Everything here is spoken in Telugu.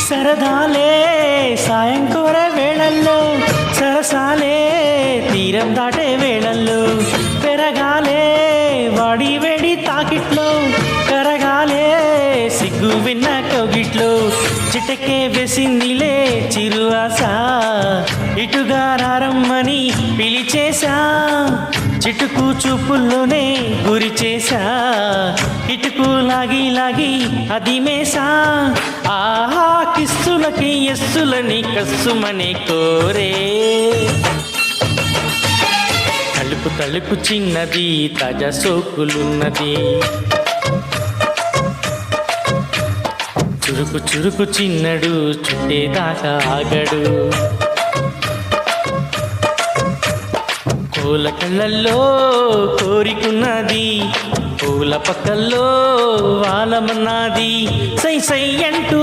సరదాలే సాయం కోరే వేళల్లో, సరసాలే తీరం దాటే వేళల్లో, పెరగాలే వాడి వేడి తాకిట్లో, కరగాలే సిగ్గు విన్న కౌగిట్లో, చిటకే వేసిందిలే చిరు ఆశ, ఇటుగా రారమ్మని పిలిచేశా, చిటుకు చూపుల్లోనే గురి చేశా, ఇటుకు లాగి లాగి అదిమేశా, ఆహా కిస్సులకి ఎస్సులని కస్సుమని కోరే, తలుపు తలుపు చిన్నది తాజా సోకులున్నది, చురుకు చురుకు చిన్నడు చుట్టేదాకా ఆగడు, పూల కళ్ళల్లో కోరికున్నది, పూల పక్కల్లో వాలమన్నది, సై సై అంటూ